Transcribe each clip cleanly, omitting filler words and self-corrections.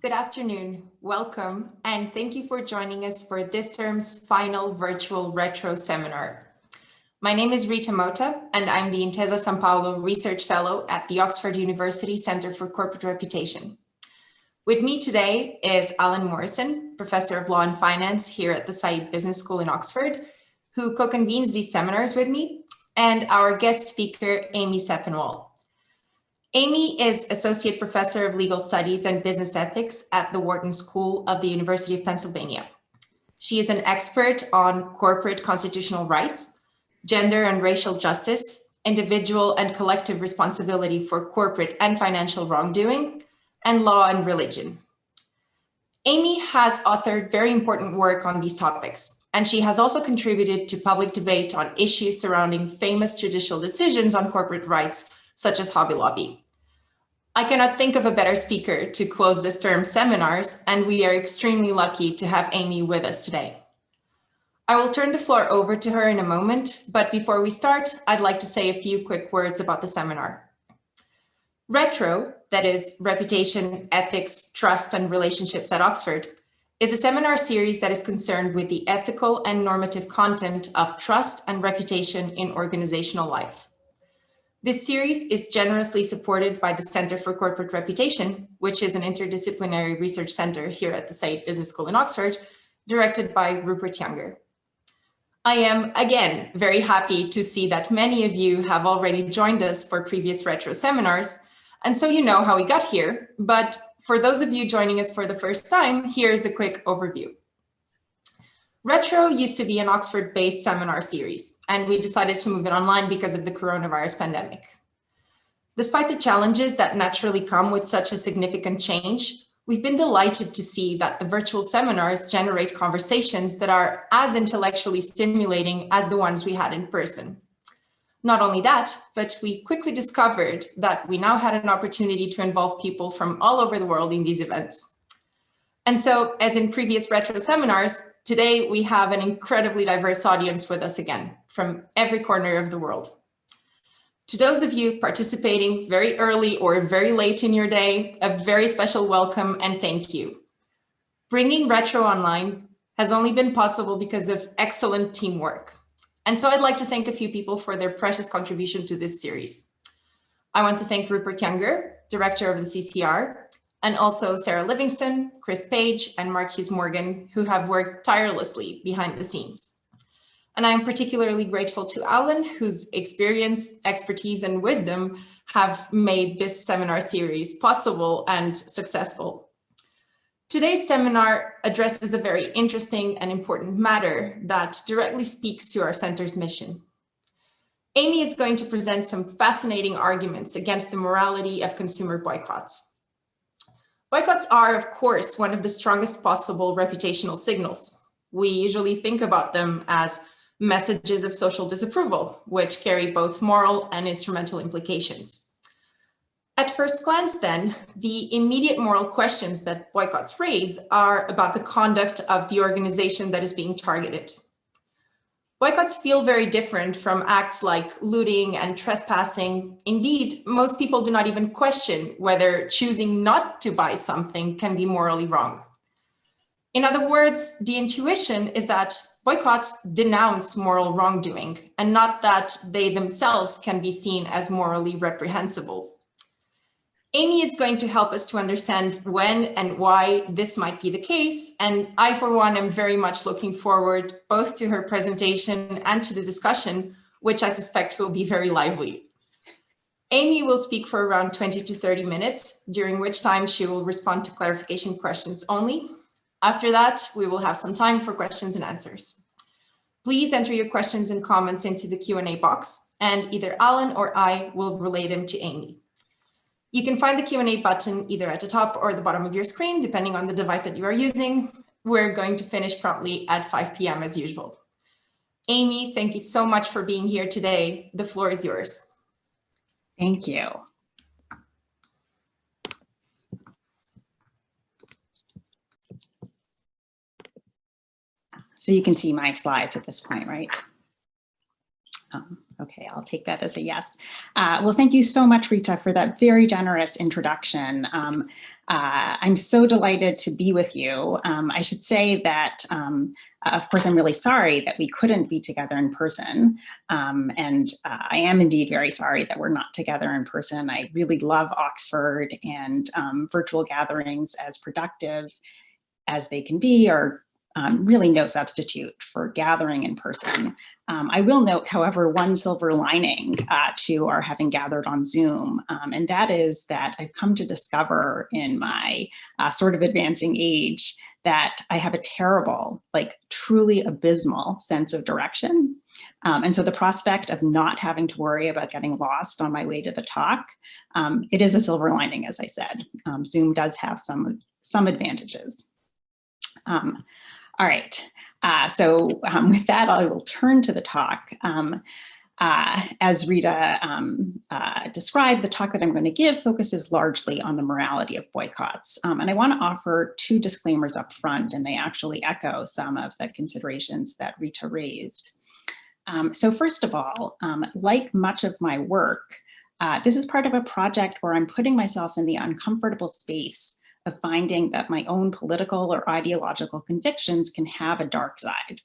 Good afternoon, welcome, and thank you for joining us for this term's final virtual retro seminar. My name is Rita Mota, and I'm the Intesa Sanpaolo Research Fellow at the Oxford University Centre for Corporate Reputation. With me today is Alan Morrison, Professor of Law and Finance here at the Saïd Business School in Oxford, who co-convenes these seminars with me, and our guest speaker, Amy Sepinwall. Amy is Associate Professor of Legal Studies and Business Ethics at the Wharton School of the University of Pennsylvania. She is an expert on corporate constitutional rights, gender and racial justice, individual and collective responsibility for corporate and financial wrongdoing, and law and religion. Amy has authored very important work on these topics, and she has also contributed to public debate on issues surrounding famous judicial decisions on corporate rights, such as Hobby Lobby. I cannot think of a better speaker to close this term's seminars, and we are extremely lucky to have Amy with us today. I will turn the floor over to her in a moment, but before we start, I'd like to say a few quick words about the seminar. Retro, that is Reputation, Ethics, Trust and Relationships at Oxford, is a seminar series that is concerned with the ethical and normative content of trust and reputation in organizational life. This series is generously supported by the Center for Corporate Reputation, which is an interdisciplinary research center here at the Saïd Business School in Oxford, directed by Rupert Younger. I am, again, very happy to see that many of you have already joined us for previous retro seminars, and so you know how we got here, but for those of you joining us for the first time, here's a quick overview. Retro used to be an Oxford-based seminar series, and we decided to move it online because of the coronavirus pandemic. Despite the challenges that naturally come with such a significant change, we've been delighted to see that the virtual seminars generate conversations that are as intellectually stimulating as the ones we had in person. Not only that, but we quickly discovered that we now had an opportunity to involve people from all over the world in these events. And so, as in previous retro seminars, today we have an incredibly diverse audience with us again, from every corner of the world. To those of you participating very early or very late in your day, a very special welcome and thank you. Bringing retro online has only been possible because of excellent teamwork. And so I'd like to thank a few people for their precious contribution to this series. I want to thank Rupert Younger, Director of the CCR, and also Sarah Livingston, Chris Page, and Mark Hughes Morgan, who have worked tirelessly behind the scenes. And I am particularly grateful to Alan, whose experience, expertise, and wisdom have made this seminar series possible and successful. Today's seminar addresses a very interesting and important matter that directly speaks to our center's mission. Amy is going to present some fascinating arguments against the morality of consumer boycotts. Boycotts are, of course, one of the strongest possible reputational signals. We usually think about them as messages of social disapproval, which carry both moral and instrumental implications. At first glance, then, the immediate moral questions that boycotts raise are about the conduct of the organization that is being targeted. Boycotts feel very different from acts like looting and trespassing. Indeed, most people do not even question whether choosing not to buy something can be morally wrong. In other words, the intuition is that boycotts denounce moral wrongdoing and not that they themselves can be seen as morally reprehensible. Amy is going to help us to understand when and why this might be the case, and I, for one, am very much looking forward both to her presentation and to the discussion, which I suspect will be very lively. Amy will speak for around 20 to 30 minutes, during which time she will respond to clarification questions only. After that, we will have some time for questions and answers. Please enter your questions and comments into the Q&A box, and either Alan or I will relay them to Amy. You can find the Q&A button either at the top or the bottom of your screen, depending on the device that you are using. We're going to finish promptly at 5 p.m. as usual. Amy, thank you so much for being here today. The floor is yours. Thank you. So you can see my slides at this point, right? Okay, I'll take that as a yes. Well, thank you so much, Rita, for that very generous introduction. I'm so delighted to be with you. I should say that, of course, I'm really sorry that we couldn't be together in person. And I am indeed very sorry that we're not together in person. I really love Oxford, and virtual gatherings, as productive as they can be, are really no substitute for gathering in person. I will note, however, one silver lining to our having gathered on Zoom, and that is that I've come to discover in my sort of advancing age that I have a terrible, like truly abysmal sense of direction. And so the prospect of not having to worry about getting lost on my way to the talk, it is a silver lining, as I said. Zoom does have some advantages. All right, so with that, I will turn to the talk. As Rita described, the talk that I'm going to give focuses largely on the morality of boycotts. And I want to offer two disclaimers up front, and they actually echo some of the considerations that Rita raised. So first of all, like much of my work, this is part of a project where I'm putting myself in the uncomfortable space of finding that my own political or ideological convictions can have a dark side.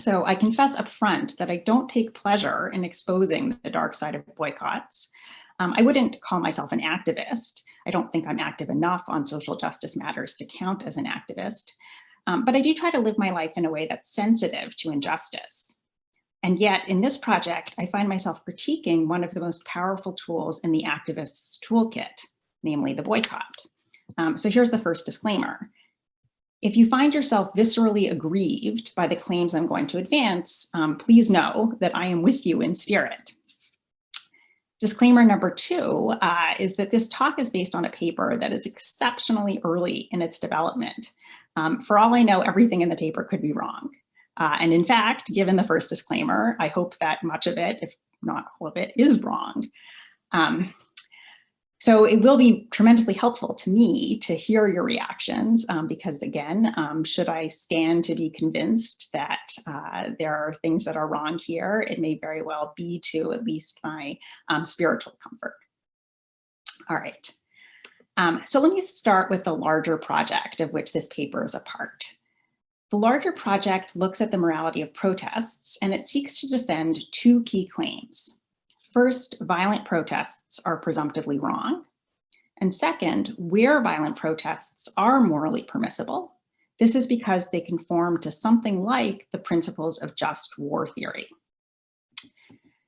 So I confess up front that I don't take pleasure in exposing the dark side of boycotts. I wouldn't call myself an activist. I don't think I'm active enough on social justice matters to count as an activist. But I do try to live my life in a way that's sensitive to injustice. And yet in this project, I find myself critiquing one of the most powerful tools in the activist's toolkit, namely the boycott. So here's the first disclaimer. If you find yourself viscerally aggrieved by the claims I'm going to advance, please know that I am with you in spirit. Disclaimer number two is that this talk is based on a paper that is exceptionally early in its development. For all I know, everything in the paper could be wrong. And in fact, given the first disclaimer, I hope that much of it, if not all of it, is wrong. So it will be tremendously helpful to me to hear your reactions because again, should I stand to be convinced that there are things that are wrong here, it may very well be to at least my spiritual comfort. All right, so let me start with the larger project of which this paper is a part. The larger project looks at the morality of protests, and it seeks to defend two key claims. First, violent protests are presumptively wrong. And second, where violent protests are morally permissible, this is because they conform to something like the principles of just war theory.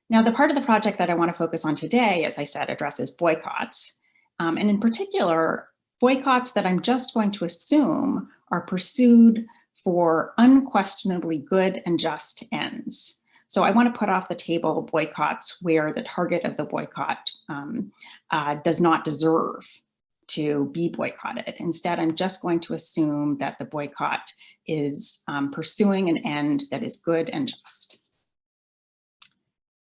Now, the part of the project that I want to focus on today, as I said, addresses boycotts. And in particular, boycotts that I'm just going to assume are pursued for unquestionably good and just ends. So I want to put off the table boycotts where the target of the boycott does not deserve to be boycotted. Instead, I'm just going to assume that the boycott is pursuing an end that is good and just.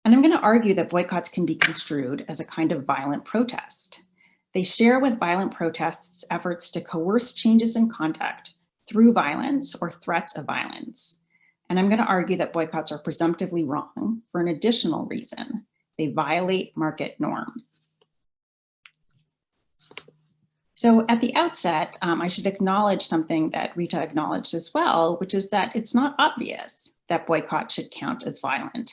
And I'm going to argue that boycotts can be construed as a kind of violent protest. They share with violent protests efforts to coerce changes in conduct through violence or threats of violence. And I'm going to argue that boycotts are presumptively wrong for an additional reason. They violate market norms. So at the outset, I should acknowledge something that Rita acknowledged as well, which is that it's not obvious that boycott should count as violent.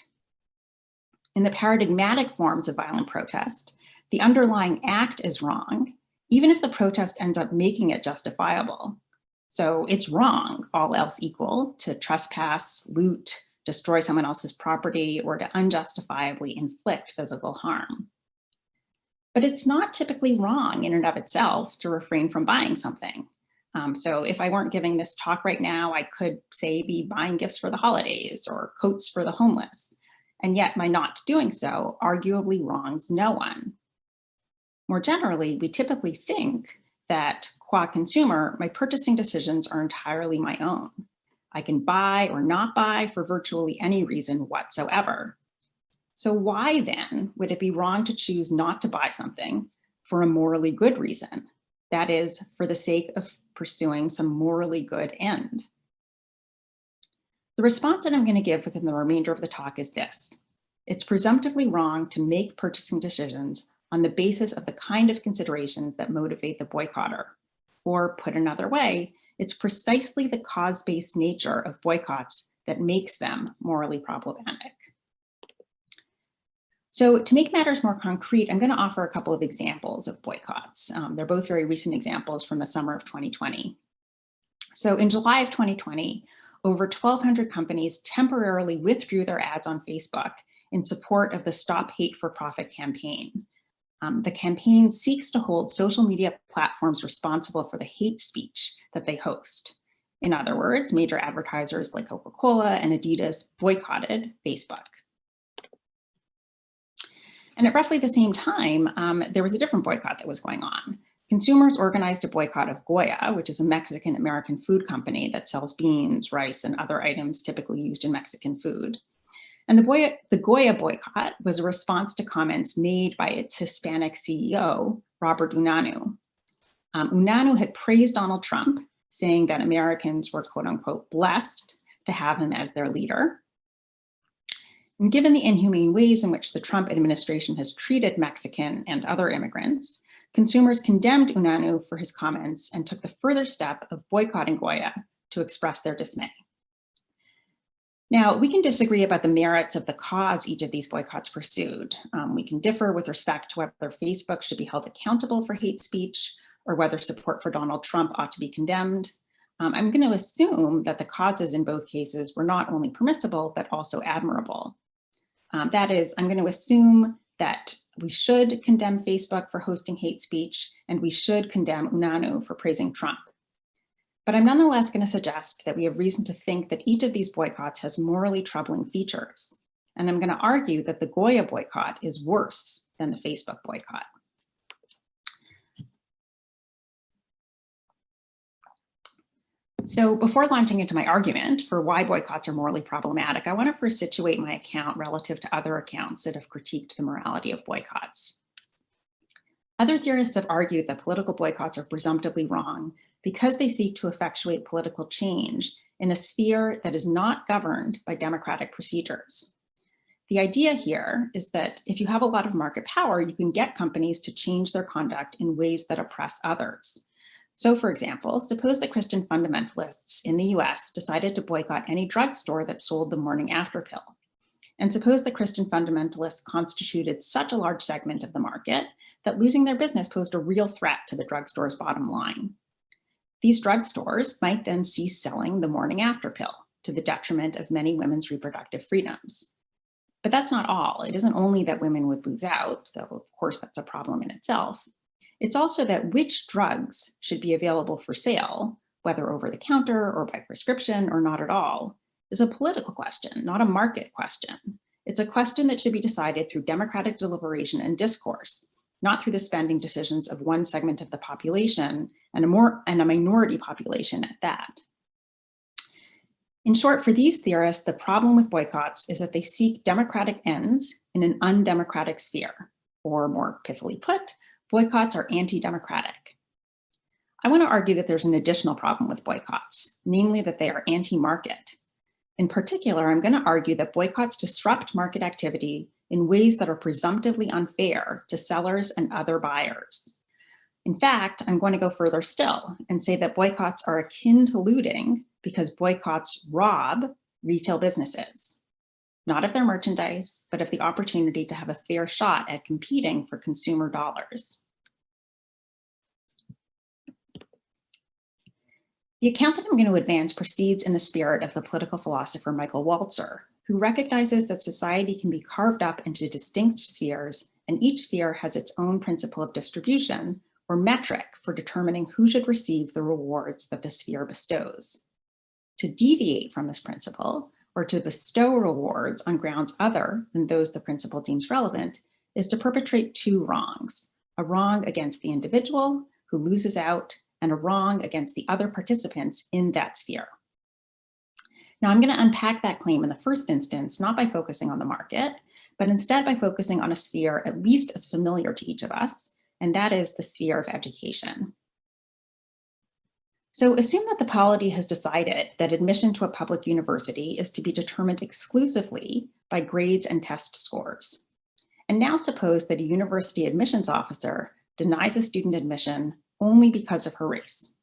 In the paradigmatic forms of violent protest, the underlying act is wrong, even if the protest ends up making it justifiable. So it's wrong, all else equal, to trespass, loot, destroy someone else's property, or to unjustifiably inflict physical harm. But it's not typically wrong in and of itself to refrain from buying something. So if I weren't giving this talk right now, I could say be buying gifts for the holidays or coats for the homeless. And yet my not doing so arguably wrongs no one. More generally, we typically think that qua consumer, my purchasing decisions are entirely my own. I can buy or not buy for virtually any reason whatsoever. So why then would it be wrong to choose not to buy something for a morally good reason? That is, for the sake of pursuing some morally good end. The response that I'm going to give within the remainder of the talk is this. It's presumptively wrong to make purchasing decisions on the basis of the kind of considerations that motivate the boycotter. Or put another way, it's precisely the cause-based nature of boycotts that makes them morally problematic. So to make matters more concrete, I'm going to offer a couple of examples of boycotts. They're both very recent examples from the summer of 2020. So in July of 2020, over 1,200 companies temporarily withdrew their ads on Facebook in support of the Stop Hate for Profit campaign. The campaign seeks to hold social media platforms responsible for the hate speech that they host. In other words, major advertisers like Coca-Cola and Adidas boycotted Facebook. And at roughly the same time, there was a different boycott that was going on. Consumers organized a boycott of Goya, which is a Mexican-American food company that sells beans, rice, and other items typically used in Mexican food. And the Goya boycott was a response to comments made by its Hispanic CEO, Robert Unanue. Unanue had praised Donald Trump, saying that Americans were, quote unquote, blessed to have him as their leader. And given the inhumane ways in which the Trump administration has treated Mexican and other immigrants, consumers condemned Unanue for his comments and took the further step of boycotting Goya to express their dismay. Now, we can disagree about the merits of the cause each of these boycotts pursued. We can differ with respect to whether Facebook should be held accountable for hate speech or whether support for Donald Trump ought to be condemned. I'm going to assume that the causes in both cases were not only permissible, but also admirable. That is, I'm going to assume that we should condemn Facebook for hosting hate speech, and we should condemn Unanue for praising Trump. But I'm nonetheless going to suggest that we have reason to think that each of these boycotts has morally troubling features. And I'm going to argue that the Goya boycott is worse than the Facebook boycott. So before launching into my argument for why boycotts are morally problematic, I want to first situate my account relative to other accounts that have critiqued the morality of boycotts. Other theorists have argued that political boycotts are presumptively wrong because they seek to effectuate political change in a sphere that is not governed by democratic procedures. The idea here is that if you have a lot of market power, you can get companies to change their conduct in ways that oppress others. So for example, suppose that Christian fundamentalists in the US decided to boycott any drugstore that sold the morning after pill. And suppose that Christian fundamentalists constituted such a large segment of the market that losing their business posed a real threat to the drugstore's bottom line. These drugstores might then cease selling the morning after pill to the detriment of many women's reproductive freedoms. But that's not all. It isn't only that women would lose out, though of course that's a problem in itself. It's also that which drugs should be available for sale, whether over the counter or by prescription or not at all, is a political question, not a market question. It's a question that should be decided through democratic deliberation and discourse, not through the spending decisions of one segment of the population and a minority population at that. In short, for these theorists, the problem with boycotts is that they seek democratic ends in an undemocratic sphere, or more pithily put, boycotts are anti-democratic. I want to argue that there's an additional problem with boycotts, namely that they are anti-market. In particular, I'm going to argue that boycotts disrupt market activity in ways that are presumptively unfair to sellers and other buyers. In fact, I'm going to go further still and say that boycotts are akin to looting because boycotts rob retail businesses, not of their merchandise, but of the opportunity to have a fair shot at competing for consumer dollars. The account that I'm going to advance proceeds in the spirit of the political philosopher Michael Waltzer, who recognizes that society can be carved up into distinct spheres, and each sphere has its own principle of distribution or metric for determining who should receive the rewards that the sphere bestows. To deviate from this principle, or to bestow rewards on grounds other than those the principle deems relevant, is to perpetrate two wrongs: a wrong against the individual who loses out, and a wrong against the other participants in that sphere. Now, I'm going to unpack that claim in the first instance, not by focusing on the market, but instead by focusing on a sphere at least as familiar to each of us, and that is the sphere of education. So assume that the polity has decided that admission to a public university is to be determined exclusively by grades and test scores. And now suppose that a university admissions officer denies a student admission only because of her race.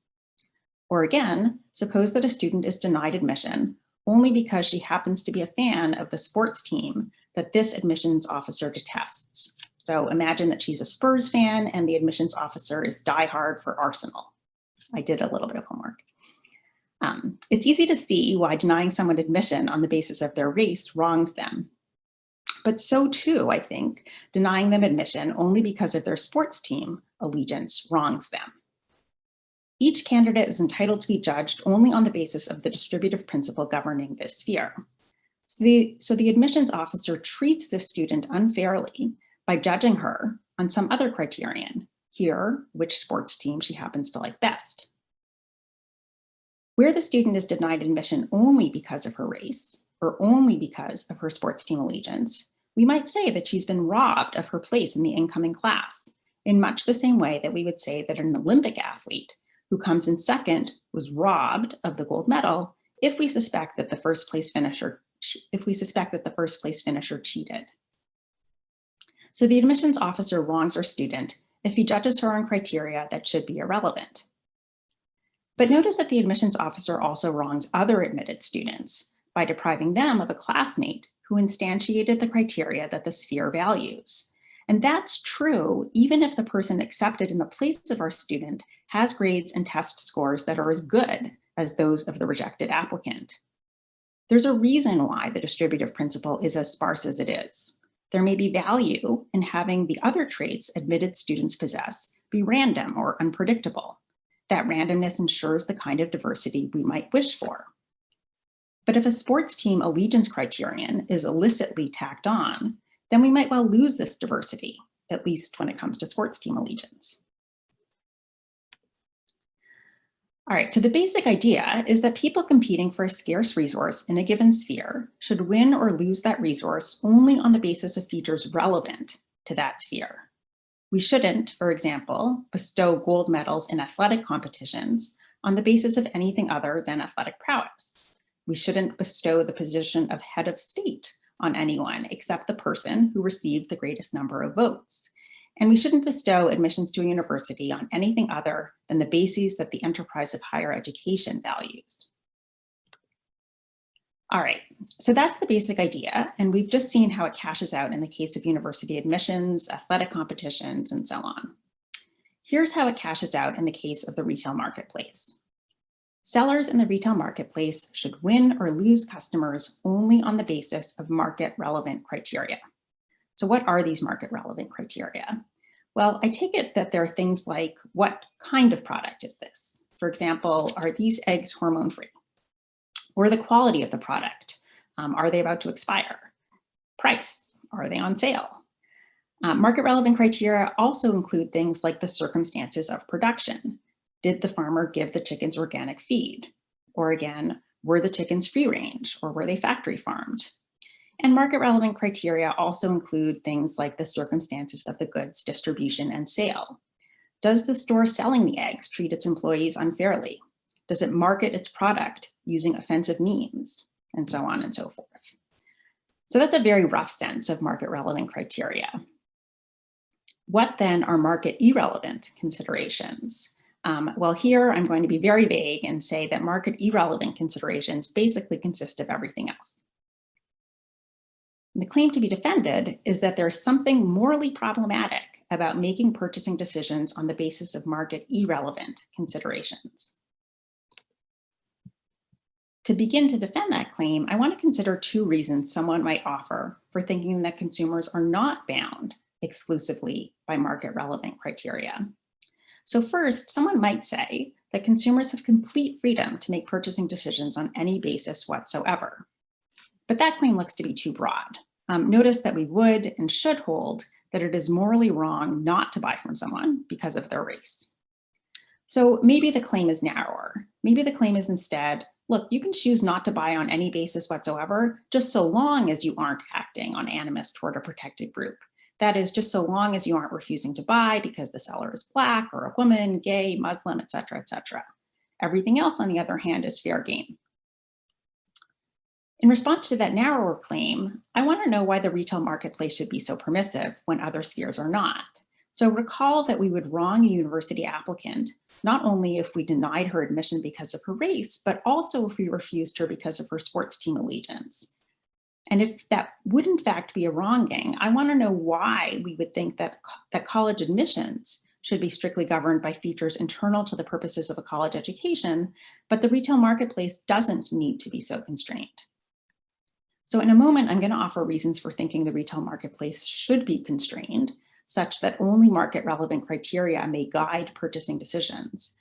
Or again, suppose that a student is denied admission only because she happens to be a fan of the sports team that this admissions officer detests. So imagine that she's a Spurs fan and the admissions officer is diehard for Arsenal. I did a little bit of homework. It's easy to see why denying someone admission on the basis of their race wrongs them. But so too, I think, denying them admission only because of their sports team allegiance wrongs them. Each candidate is entitled to be judged only on the basis of the distributive principle governing this sphere. So the admissions officer treats this student unfairly by judging her on some other criterion, here, which sports team she happens to like best. Where the student is denied admission only because of her race, or only because of her sports team allegiance, we might say that she's been robbed of her place in the incoming class, in much the same way that we would say that an Olympic athlete who comes in second was robbed of the gold medal if we suspect that the first place finisher cheated. So the admissions officer wrongs her student if he judges her on criteria that should be irrelevant. But notice that the admissions officer also wrongs other admitted students by depriving them of a classmate who instantiated the criteria that the sphere values. And that's true even if the person accepted in the place of our student has grades and test scores that are as good as those of the rejected applicant. There's a reason why the distributive principle is as sparse as it is. There may be value in having the other traits admitted students possess be random or unpredictable. That randomness ensures the kind of diversity we might wish for. But if a sports team allegiance criterion is illicitly tacked on, then we might well lose this diversity, at least when it comes to sports team allegiance. All right, so the basic idea is that people competing for a scarce resource in a given sphere should win or lose that resource only on the basis of features relevant to that sphere. We shouldn't, for example, bestow gold medals in athletic competitions on the basis of anything other than athletic prowess. We shouldn't bestow the position of head of state on anyone except the person who received the greatest number of votes. And we shouldn't bestow admissions to a university on anything other than the bases that the enterprise of higher education values. All right, so that's the basic idea, and we've just seen how it cashes out in the case of university admissions, athletic competitions, and so on. Here's how it cashes out in the case of the retail marketplace. Sellers in the retail marketplace should win or lose customers only on the basis of market-relevant criteria. So what are these market-relevant criteria? Well, I take it that there are things like, what kind of product is this? For example, are these eggs hormone-free? Or the quality of the product. Are they about to expire? Price, are they on sale? Market-relevant criteria also include things like the circumstances of production. Did the farmer give the chickens organic feed? Or again, were the chickens free range or were they factory farmed? And market-relevant criteria also include things like the circumstances of the goods distribution and sale. Does the store selling the eggs treat its employees unfairly? Does it market its product using offensive means? And so on and so forth. So that's a very rough sense of market-relevant criteria. What then are market-irrelevant considerations? Well, here I'm going to be very vague and say that market-irrelevant considerations basically consist of everything else. And the claim to be defended is that there's something morally problematic about making purchasing decisions on the basis of market-irrelevant considerations. To begin to defend that claim, I want to consider two reasons someone might offer for thinking that consumers are not bound exclusively by market-relevant criteria. So first, someone might say that consumers have complete freedom to make purchasing decisions on any basis whatsoever. But that claim looks to be too broad. Notice that we would and should hold that it is morally wrong not to buy from someone because of their race. So maybe the claim is narrower. Maybe the claim is instead, look, you can choose not to buy on any basis whatsoever, just so long as you aren't acting on animus toward a protected group. That is, just so long as you aren't refusing to buy because the seller is Black or a woman, gay, Muslim, et cetera, et cetera. Everything else, on the other hand, is fair game. In response to that narrower claim, I want to know why the retail marketplace should be so permissive when other spheres are not. So recall that we would wrong a university applicant, not only if we denied her admission because of her race, but also if we refused her because of her sports team allegiance. And if that would in fact be a wronging, I want to know why we would think that college admissions should be strictly governed by features internal to the purposes of a college education, but the retail marketplace doesn't need to be so constrained. So in a moment, I'm going to offer reasons for thinking the retail marketplace should be constrained, such that only market relevant criteria may guide purchasing decisions.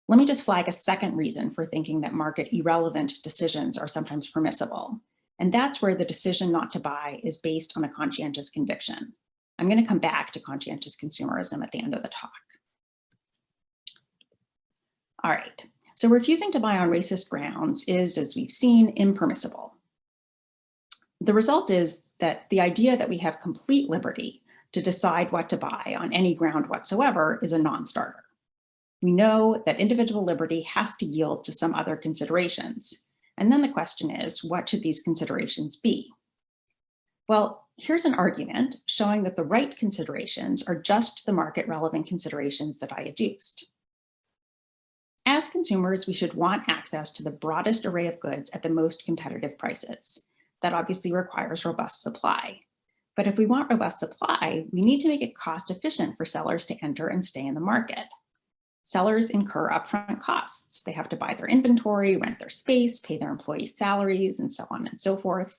Let me just flag a second reason for thinking that market irrelevant decisions are sometimes permissible. And that's where the decision not to buy is based on a conscientious conviction. I'm going to come back to conscientious consumerism at the end of the talk. All right, so refusing to buy on racist grounds is, as we've seen, impermissible. The result is that the idea that we have complete liberty to decide what to buy on any ground whatsoever is a non-starter. We know that individual liberty has to yield to some other considerations. And then the question is, what should these considerations be? Well, here's an argument showing that the right considerations are just the market relevant considerations that I adduced. As consumers, we should want access to the broadest array of goods at the most competitive prices. That obviously requires robust supply. But if we want robust supply, we need to make it cost efficient for sellers to enter and stay in the market. Sellers incur upfront costs. They have to buy their inventory, rent their space, pay their employees' salaries, and so on and so forth.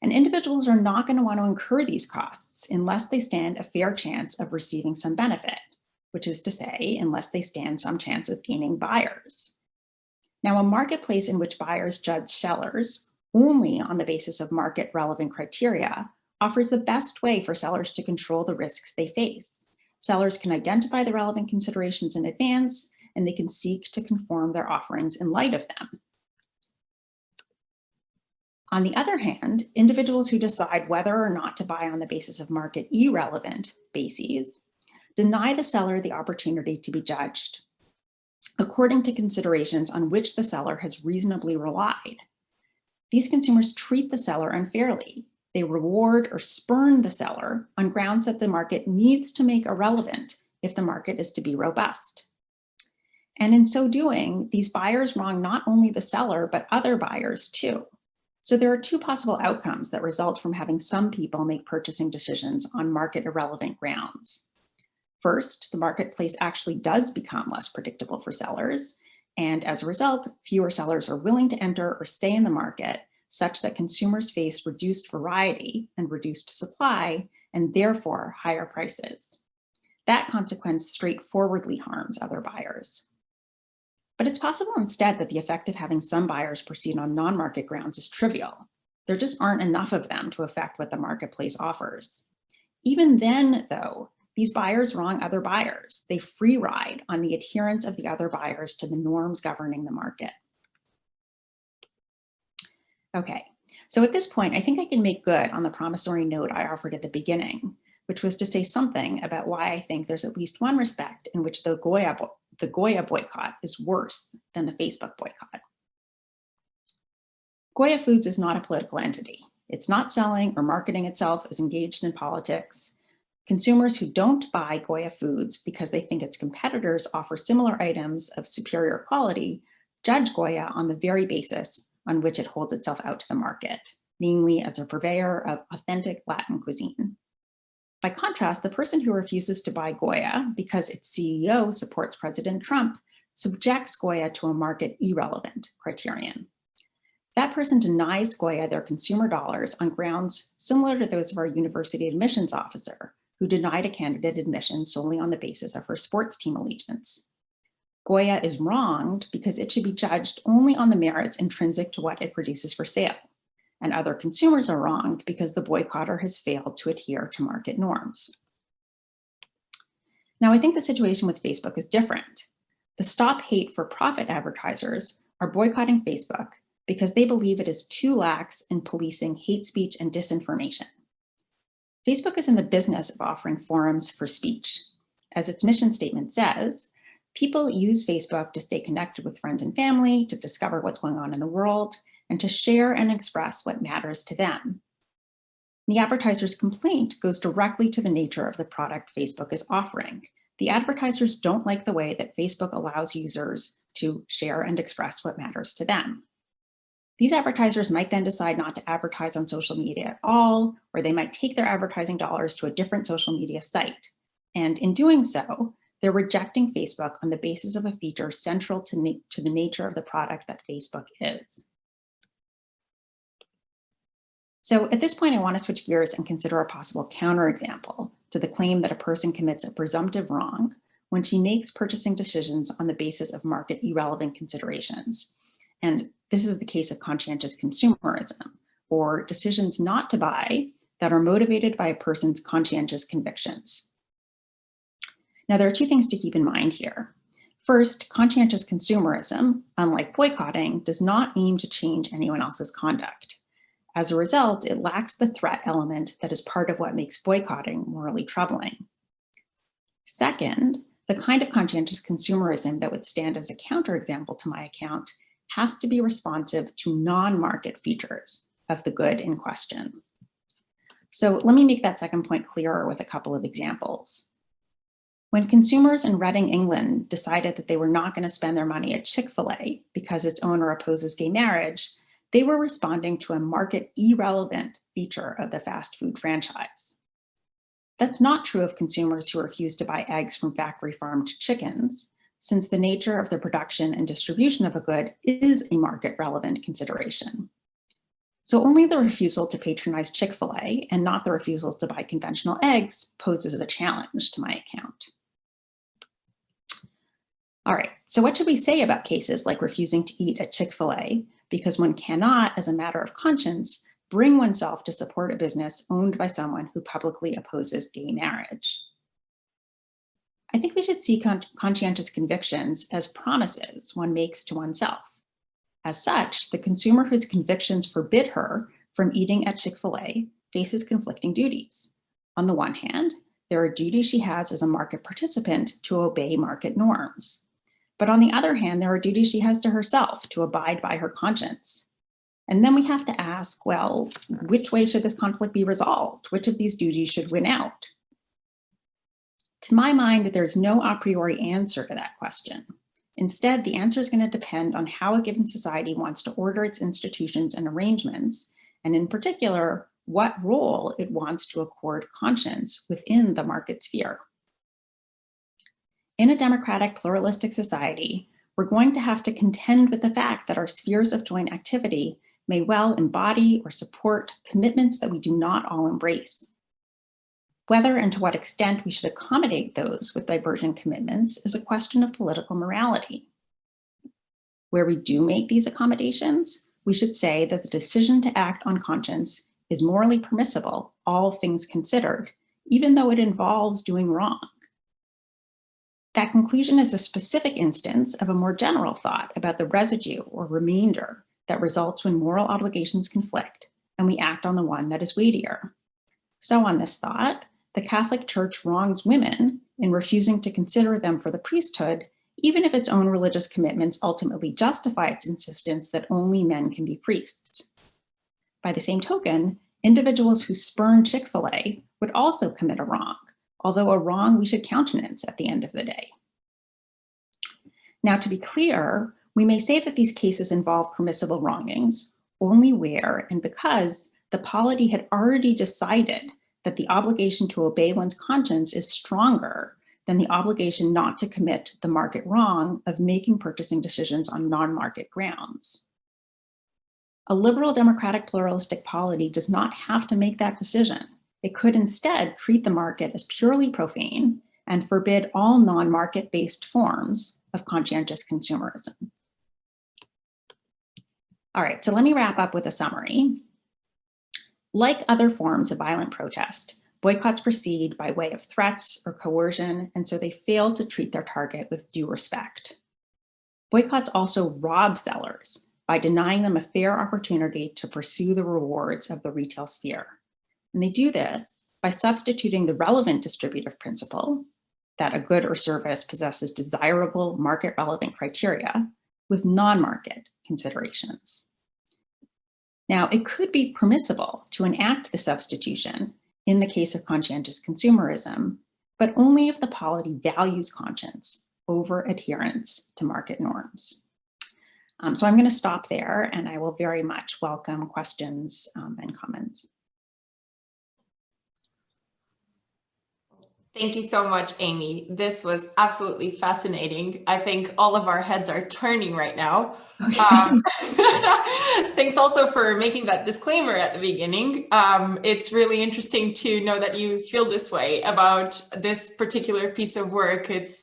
And individuals are not going to want to incur these costs unless they stand a fair chance of receiving some benefit, which is to say, unless they stand some chance of gaining buyers. Now, a marketplace in which buyers judge sellers only on the basis of market relevant criteria offers the best way for sellers to control the risks they face. Sellers can identify the relevant considerations in advance, and they can seek to conform their offerings in light of them. On the other hand, individuals who decide whether or not to buy on the basis of market irrelevant bases deny the seller the opportunity to be judged according to considerations on which the seller has reasonably relied. These consumers treat the seller unfairly. They reward or spurn the seller on grounds that the market needs to make irrelevant if the market is to be robust. And in so doing, these buyers wrong not only the seller, but other buyers too. So there are two possible outcomes that result from having some people make purchasing decisions on market irrelevant grounds. First, the marketplace actually does become less predictable for sellers. And as a result, fewer sellers are willing to enter or stay in the market, such that consumers face reduced variety and reduced supply, and therefore higher prices. That consequence straightforwardly harms other buyers. But it's possible instead that the effect of having some buyers proceed on non-market grounds is trivial. There just aren't enough of them to affect what the marketplace offers. Even then, though, these buyers wrong other buyers. They free ride on the adherence of the other buyers to the norms governing the market. Okay, so at this point, I think I can make good on the promissory note I offered at the beginning, which was to say something about why I think there's at least one respect in which the Goya boycott is worse than the Facebook boycott. Goya Foods is not a political entity. It's not selling or marketing itself as engaged in politics. Consumers who don't buy Goya Foods because they think its competitors offer similar items of superior quality judge Goya on the very basis on which it holds itself out to the market, namely as a purveyor of authentic Latin cuisine. By contrast, the person who refuses to buy Goya because its CEO supports President Trump subjects Goya to a market irrelevant criterion. That person denies Goya their consumer dollars on grounds similar to those of our university admissions officer, who denied a candidate admission solely on the basis of her sports team allegiance. Goya is wronged because it should be judged only on the merits intrinsic to what it produces for sale. And other consumers are wronged because the boycotter has failed to adhere to market norms. Now, I think the situation with Facebook is different. The Stop Hate for Profit advertisers are boycotting Facebook because they believe it is too lax in policing hate speech and disinformation. Facebook is in the business of offering forums for speech. As its mission statement says, People use Facebook to stay connected with friends and family, to discover what's going on in the world, and to share and express what matters to them. The advertiser's complaint goes directly to the nature of the product Facebook is offering. The advertisers don't like the way that Facebook allows users to share and express what matters to them. These advertisers might then decide not to advertise on social media at all, or they might take their advertising dollars to a different social media site. And in doing so, they're rejecting Facebook on the basis of a feature central to the nature of the product that Facebook is. So at this point, I want to switch gears and consider a possible counterexample to the claim that a person commits a presumptive wrong when she makes purchasing decisions on the basis of market irrelevant considerations. And this is the case of conscientious consumerism, or decisions not to buy that are motivated by a person's conscientious convictions. Now, there are two things to keep in mind here. First, conscientious consumerism, unlike boycotting, does not aim to change anyone else's conduct. As a result, it lacks the threat element that is part of what makes boycotting morally troubling. Second, the kind of conscientious consumerism that would stand as a counterexample to my account has to be responsive to non-market features of the good in question. So let me make that second point clearer with a couple of examples. When consumers in Reading, England decided that they were not going to spend their money at Chick-fil-A because its owner opposes gay marriage, they were responding to a market irrelevant feature of the fast food franchise. That's not true of consumers who refuse to buy eggs from factory farmed chickens, since the nature of the production and distribution of a good is a market relevant consideration. So only the refusal to patronize Chick-fil-A and not the refusal to buy conventional eggs poses a challenge to my account. All right, so what should we say about cases like refusing to eat at Chick-fil-A because one cannot, as a matter of conscience, bring oneself to support a business owned by someone who publicly opposes gay marriage? I think we should see conscientious convictions as promises one makes to oneself. As such, the consumer whose convictions forbid her from eating at Chick-fil-A faces conflicting duties. On the one hand, there are duties she has as a market participant to obey market norms. But on the other hand, there are duties she has to herself to abide by her conscience. And then we have to ask, well, which way should this conflict be resolved? Which of these duties should win out? To my mind, there's no a priori answer to that question. Instead, the answer is going to depend on how a given society wants to order its institutions and arrangements, and in particular, what role it wants to accord conscience within the market sphere. In a democratic, pluralistic society, we're going to have to contend with the fact that our spheres of joint activity may well embody or support commitments that we do not all embrace. Whether and to what extent we should accommodate those with divergent commitments is a question of political morality. Where we do make these accommodations, we should say that the decision to act on conscience is morally permissible, all things considered, even though it involves doing wrong. That conclusion is a specific instance of a more general thought about the residue or remainder that results when moral obligations conflict and we act on the one that is weightier. So on this thought, the Catholic Church wrongs women in refusing to consider them for the priesthood, even if its own religious commitments ultimately justify its insistence that only men can be priests. By the same token, individuals who spurn Chick-fil-A would also commit a wrong, although a wrong we should countenance at the end of the day. Now, to be clear, we may say that these cases involve permissible wrongings only where and because the polity had already decided that the obligation to obey one's conscience is stronger than the obligation not to commit the market wrong of making purchasing decisions on non-market grounds. A liberal, democratic, pluralistic polity does not have to make that decision. It could instead treat the market as purely profane and forbid all non-market-based forms of conscientious consumerism. All right, so let me wrap up with a summary. Like other forms of violent protest, boycotts proceed by way of threats or coercion, and so they fail to treat their target with due respect. Boycotts also rob sellers by denying them a fair opportunity to pursue the rewards of the retail sphere. And they do this by substituting the relevant distributive principle, that a good or service possesses desirable market-relevant criteria with non-market considerations. Now, it could be permissible to enact the substitution in the case of conscientious consumerism, but only if the polity values conscience over adherence to market norms. So I'm going to stop there, and I will very much welcome questions and comments. Thank you so much, Amy. This was absolutely fascinating. I think all of our heads are turning right now. Okay. Thanks also for making that disclaimer at the beginning. It's really interesting to know that you feel this way about this particular piece of work. It's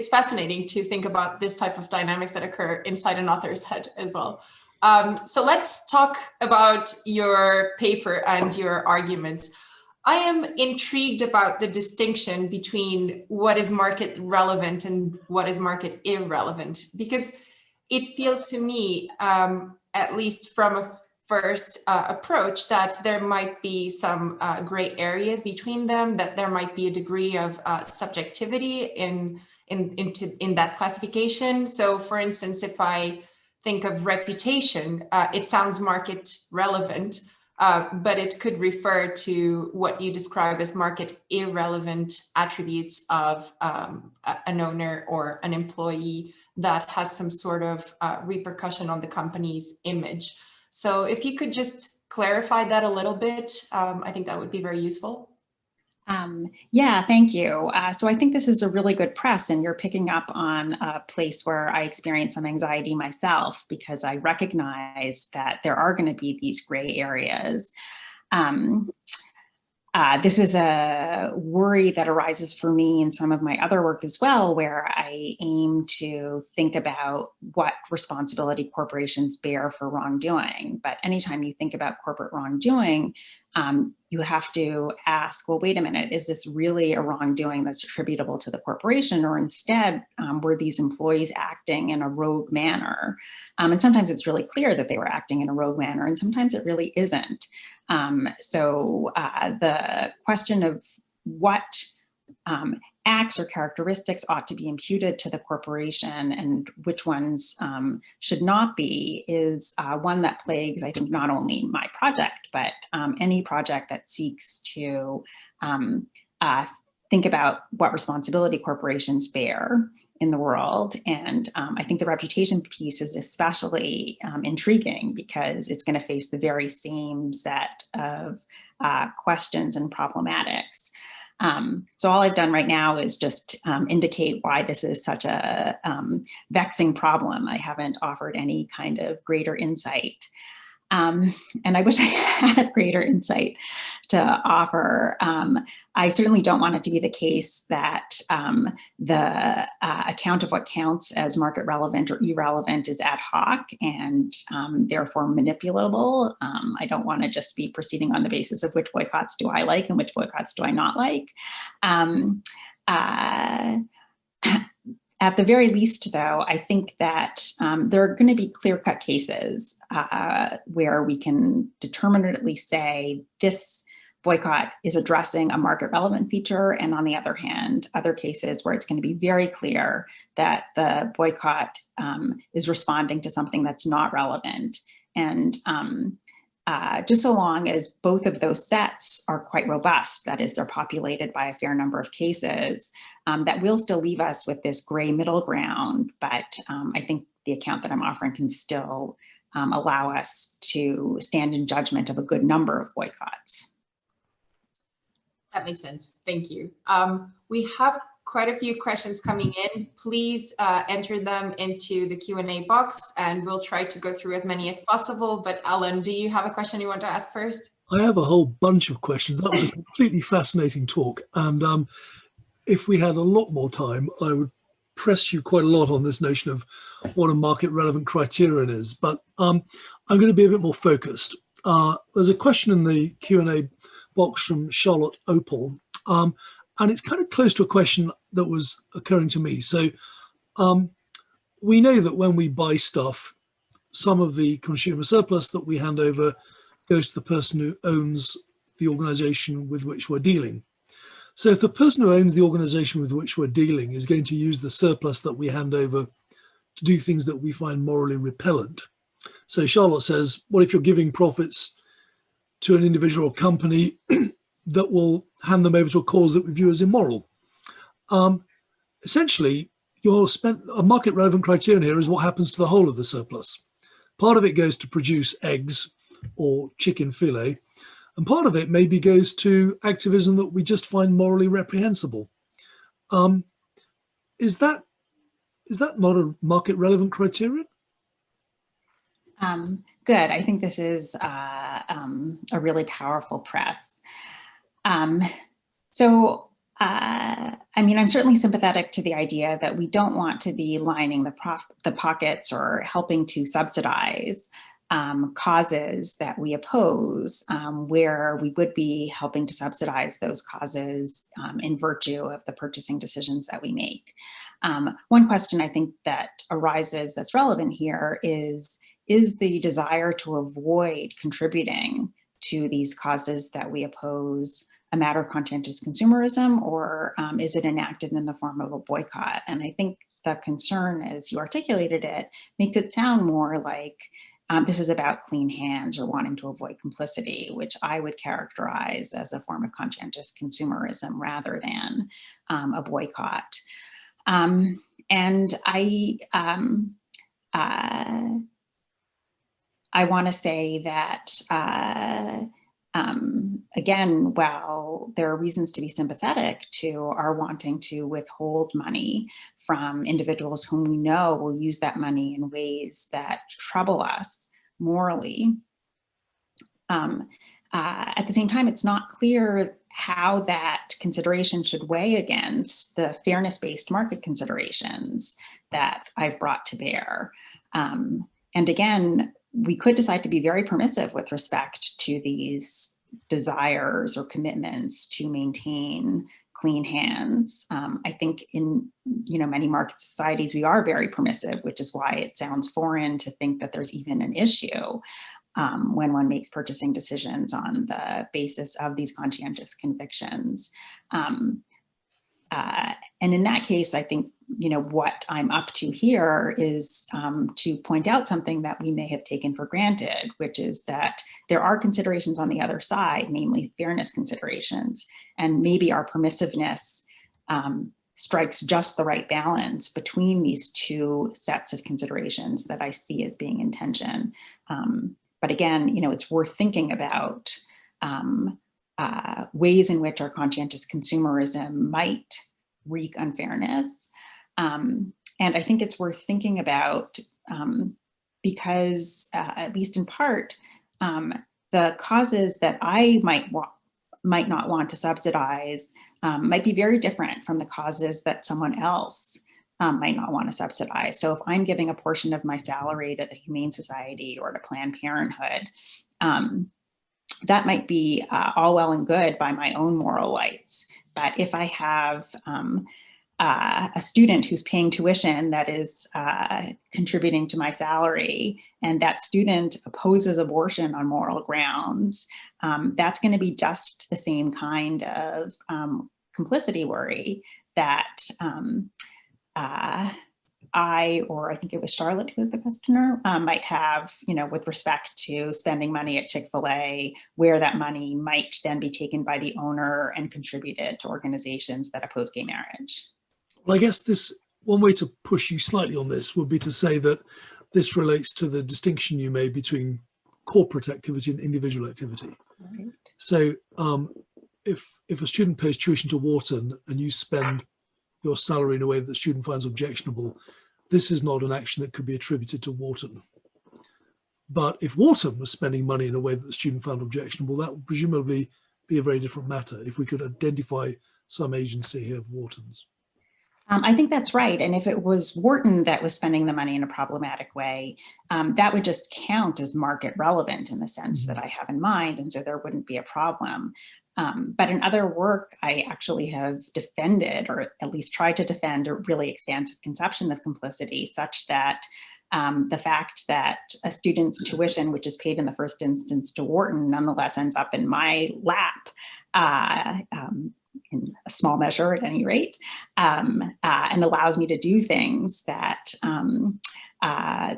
fascinating to think about this type of dynamics that occur inside an author's head as well. So let's talk about your paper and your arguments. I am intrigued about the distinction between what is market relevant and what is market irrelevant, because it feels to me, at least from a first approach, that there might be some gray areas between them, that there might be a degree of subjectivity in that classification. So for instance, if I think of reputation, it sounds market relevant, but it could refer to what you describe as market irrelevant attributes of an owner or an employee that has some sort of repercussion on the company's image. So if you could just clarify that a little bit, I think that would be very useful. Yeah, thank you. So I think this is a really good press, and you're picking up on a place where I experience some anxiety myself, because I recognize that there are going to be these gray areas. This is a worry that arises for me in some of my other work as well, where I aim to think about what responsibility corporations bear for wrongdoing. But anytime you think about corporate wrongdoing, you have to ask, well, wait a minute, is this really a wrongdoing that's attributable to the corporation, or instead were these employees acting in a rogue manner? And sometimes it's really clear that they were acting in a rogue manner, and sometimes it really isn't. So the question of what acts or characteristics ought to be imputed to the corporation and which ones should not be is one that plagues, I think, not only my project, but any project that seeks to think about what responsibility corporations bear in the world. And I think the reputation piece is especially intriguing, because it's going to face the very same set of questions and problematics. So all I've done right now is just indicate why this is such a vexing problem. I haven't offered any kind of greater insight. And I wish I had greater insight to offer. I certainly don't want it to be the case that the account of what counts as market relevant or irrelevant is ad hoc and therefore manipulable. I don't want to just be proceeding on the basis of which boycotts do I like and which boycotts do I not like. At the very least, though, I think that there are going to be clear-cut cases where we can determinately say this boycott is addressing a market-relevant feature, and on the other hand, other cases where it's going to be very clear that the boycott is responding to something that's not relevant. And just so long as both of those sets are quite robust, that is, they're populated by a fair number of cases, that will still leave us with this gray middle ground. But I think the account that I'm offering can still allow us to stand in judgment of a good number of boycotts. That makes sense. Thank you. We have quite a few questions coming in. Please enter them into the Q&A box, and we'll try to go through as many as possible. But Alan, do you have a question you want to ask first? I have a whole bunch of questions. That was a completely fascinating talk. And if we had a lot more time, I would press you quite a lot on this notion of what a market relevant criterion is. But I'm going to be a bit more focused. There's a question in the Q&A box from Charlotte Opal. And it's kind of close to a question that was occurring to me. So we know that when we buy stuff, some of the consumer surplus that we hand over goes to the person who owns the organization with which we're dealing. So if the person who owns the organization with which we're dealing is going to use the surplus that we hand over to do things that we find morally repellent. So Charlotte says, what if you're giving profits to an individual or company that will hand them over to a cause that we view as immoral? Essentially, a market relevant criterion here is what happens to the whole of the surplus. Part of it goes to produce eggs or chicken fillet, and part of it maybe goes to activism that we just find morally reprehensible. Is that not a market relevant criterion? Good. I think this is a really powerful press. I mean, I'm certainly sympathetic to the idea that we don't want to be lining the pockets or helping to subsidize causes that we oppose, where we would be helping to subsidize those causes in virtue of the purchasing decisions that we make. One question I think that arises that's relevant here is the desire to avoid contributing to these causes that we oppose a matter of conscientious consumerism, or is it enacted in the form of a boycott? And I think the concern, as you articulated it, makes it sound more like this is about clean hands or wanting to avoid complicity, which I would characterize as a form of conscientious consumerism rather than a boycott. And I want to say that, again, while there are reasons to be sympathetic to our wanting to withhold money from individuals whom we know will use that money in ways that trouble us morally, at the same time, it's not clear how that consideration should weigh against the fairness-based market considerations that I've brought to bear. And again, we could decide to be very permissive with respect to these desires or commitments to maintain clean hands. I think in many market societies, we are very permissive, which is why it sounds foreign to think that there's even an issue when one makes purchasing decisions on the basis of these conscientious convictions. And in that case, I think, what I'm up to here is to point out something that we may have taken for granted, which is that there are considerations on the other side, namely fairness considerations, and maybe our permissiveness strikes just the right balance between these two sets of considerations that I see as being in tension. But again, it's worth thinking about ways in which our conscientious consumerism might wreak unfairness. And I think it's worth thinking about because, at least in part, the causes that I might not want to subsidize might be very different from the causes that someone else might not want to subsidize. So if I'm giving a portion of my salary to the Humane Society or to Planned Parenthood, that might be all well and good by my own moral lights. But if I have a student who's paying tuition that is contributing to my salary, and that student opposes abortion on moral grounds, that's going to be just the same kind of complicity worry that I think it was Charlotte who was the questioner, might have, with respect to spending money at Chick-fil-A, where that money might then be taken by the owner and contributed to organizations that oppose gay marriage. Well, I guess one way to push you slightly on this would be to say that this relates to the distinction you made between corporate activity and individual activity. Right. So if a student pays tuition to Wharton and you spend your salary in a way that the student finds objectionable, this is not an action that could be attributed to Wharton. But if Wharton was spending money in a way that the student found objectionable, that would presumably be a very different matter if we could identify some agency here of Wharton's. I think that's right. And if it was Wharton that was spending the money in a problematic way, that would just count as market relevant in the sense that I have in mind. And so there wouldn't be a problem. But in other work, I actually have defended, or at least tried to defend, a really expansive conception of complicity, such that the fact that a student's tuition, which is paid in the first instance to Wharton, nonetheless ends up in my lap in a small measure at any rate, and allows me to do things that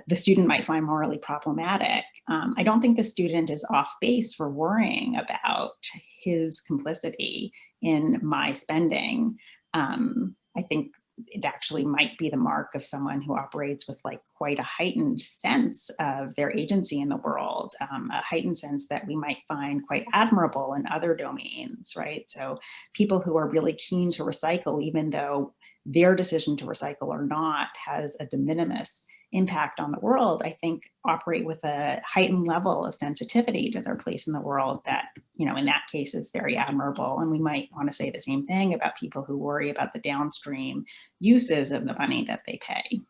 the student might find morally problematic. I don't think the student is off base for worrying about his complicity in my spending. I think it actually might be the mark of someone who operates with like quite a heightened sense of their agency in the world, a heightened sense that we might find quite admirable in other domains, right? So people who are really keen to recycle, even though their decision to recycle or not has a de minimis impact on the world, I think operate with a heightened level of sensitivity to their place in the world that, you know, in that case is very admirable. And we might want to say the same thing about people who worry about the downstream uses of the money that they pay.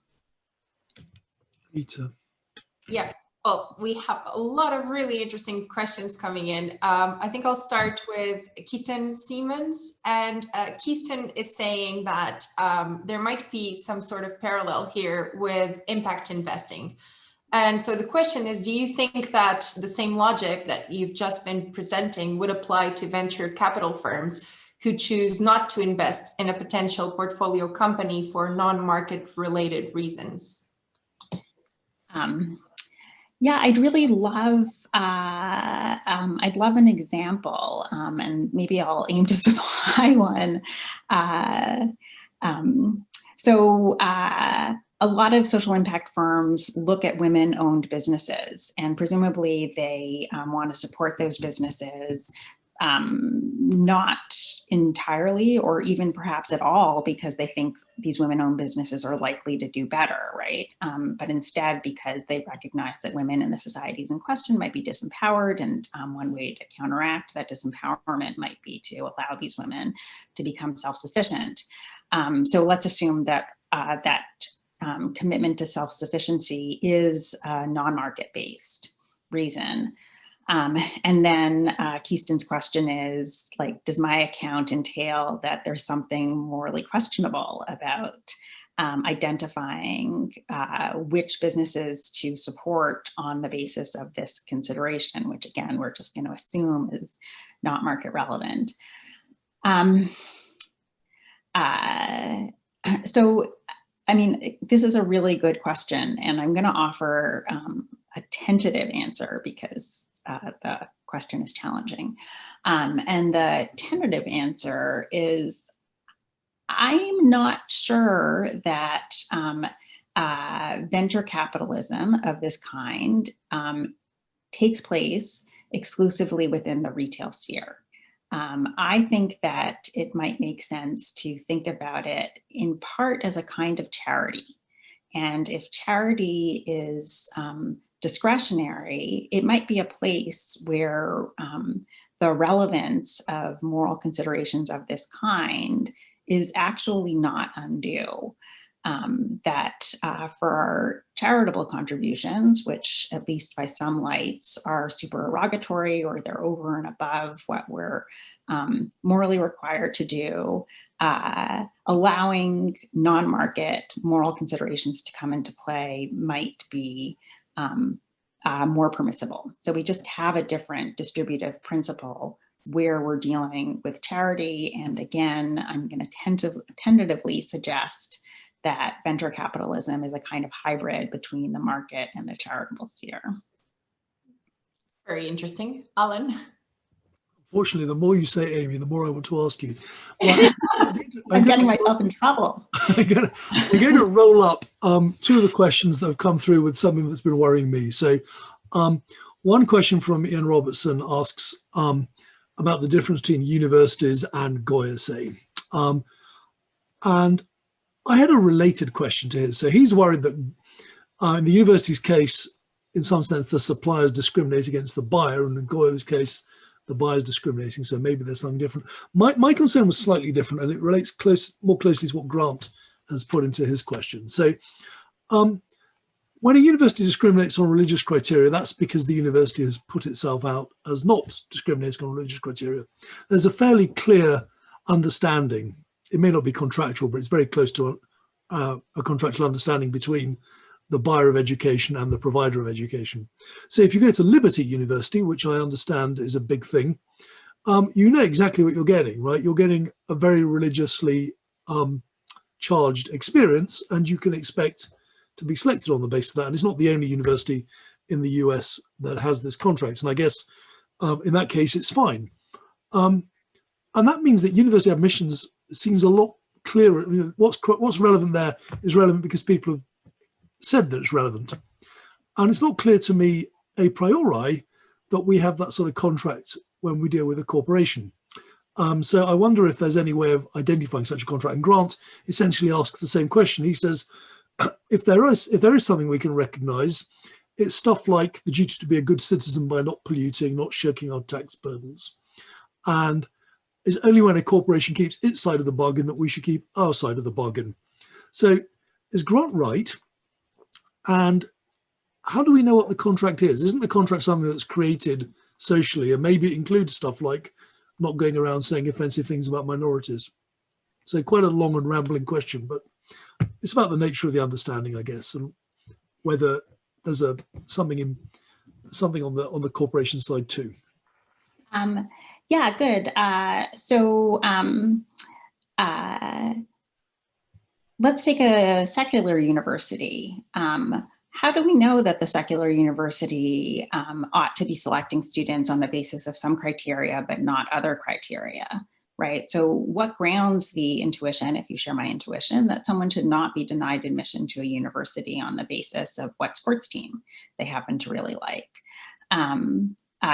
Rita. Yeah. Well, we have a lot of really interesting questions coming in. I think I'll start with Keaston Siemens. And Keaston is saying that there might be some sort of parallel here with impact investing. And so the question is, do you think that the same logic that you've just been presenting would apply to venture capital firms who choose not to invest in a potential portfolio company for non-market related reasons? Yeah, I'd really love, I'd love an example, and maybe I'll aim to supply one. A lot of social impact firms look at women-owned businesses, and presumably they want to support those businesses, not entirely or even perhaps at all because they think these women-owned businesses are likely to do better, right? But instead because they recognize that women in the societies in question might be disempowered, and one way to counteract that disempowerment might be to allow these women to become self-sufficient. So let's assume that commitment to self-sufficiency is a non-market based reason. And then Keaston's question is, like, does my account entail that there's something morally questionable about identifying which businesses to support on the basis of this consideration, which again, we're just going to assume is not market relevant. So, I mean, this is a really good question, and I'm going to offer a tentative answer because the question is challenging. And the tentative answer is, I'm not sure that venture capitalism of this kind takes place exclusively within the retail sphere. I think that it might make sense to think about it in part as a kind of charity. And if charity is discretionary, it might be a place where the relevance of moral considerations of this kind is actually not undue. That for our charitable contributions, which at least by some lights are supererogatory or they're over and above what we're morally required to do, allowing non-market moral considerations to come into play might be more permissible. So we just have a different distributive principle where we're dealing with charity. And again, I'm going to tentatively suggest that venture capitalism is a kind of hybrid between the market and the charitable sphere. Very interesting. Alan? Unfortunately, the more you say, Amy, the more I want to ask you. Well, I'm getting myself in trouble. We're going to roll up two of the questions that have come through with something that's been worrying me. So one question from Ian Robertson asks about the difference between universities and Goya, say. And I had a related question to his. So he's worried that in the university's case, in some sense, the suppliers discriminate against the buyer, and in Goya's case, the buyer's discriminating. So maybe there's something different. My concern was slightly different, and it relates more closely to what Grant has put into his question. So when a university discriminates on religious criteria, that's because the university has put itself out as not discriminating on religious criteria. There's a fairly clear understanding. It may not be contractual, but it's very close to a contractual understanding between the buyer of education and the provider of education. So if you go to Liberty University, which I understand is a big thing, you know exactly what you're getting, right? You're getting a very religiously charged experience, and you can expect to be selected on the basis of that. And it's not the only university in the US that has this contract. And I guess in that case, it's fine. And that means that university admissions seems a lot clearer. You know, what's relevant there is relevant because people have said that it's relevant. And it's not clear to me a priori that we have that sort of contract when we deal with a corporation. So I wonder if there's any way of identifying such a contract. And Grant essentially asks the same question. He says, if there is something we can recognize, it's stuff like the duty to be a good citizen by not polluting, not shirking our tax burdens. And it's only when a corporation keeps its side of the bargain that we should keep our side of the bargain. So is Grant right? And how do we know what the contract is? Isn't the contract something that's created socially? And maybe it includes stuff like not going around saying offensive things about minorities. So quite a long and rambling question, but it's about the nature of the understanding, I guess, and whether there's something on the corporation side too. Yeah, good. Let's take a secular university. How do we know that the secular university ought to be selecting students on the basis of some criteria, but not other criteria, right? So what grounds the intuition, if you share my intuition, that someone should not be denied admission to a university on the basis of what sports team they happen to really like?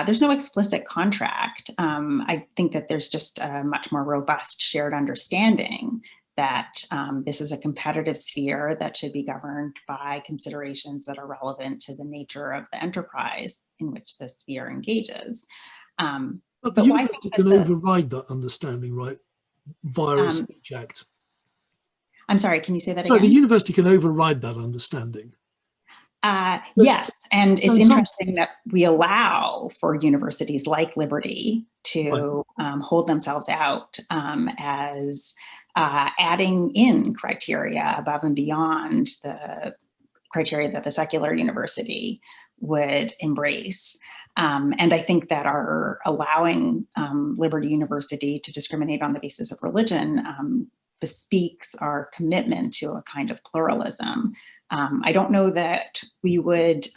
There's no explicit contract. I think that there's just a much more robust shared understanding that this is a competitive sphere that should be governed by considerations that are relevant to the nature of the enterprise in which the sphere engages. But the university can override that understanding, right, via a speech act. I'm sorry, can you say that again? So the university can override that understanding. Yes, and it's interesting that we allow for universities like Liberty to hold themselves out as adding in criteria above and beyond the criteria that the secular university would embrace. And I think that our allowing Liberty University to discriminate on the basis of religion bespeaks our commitment to a kind of pluralism. I don't know that we would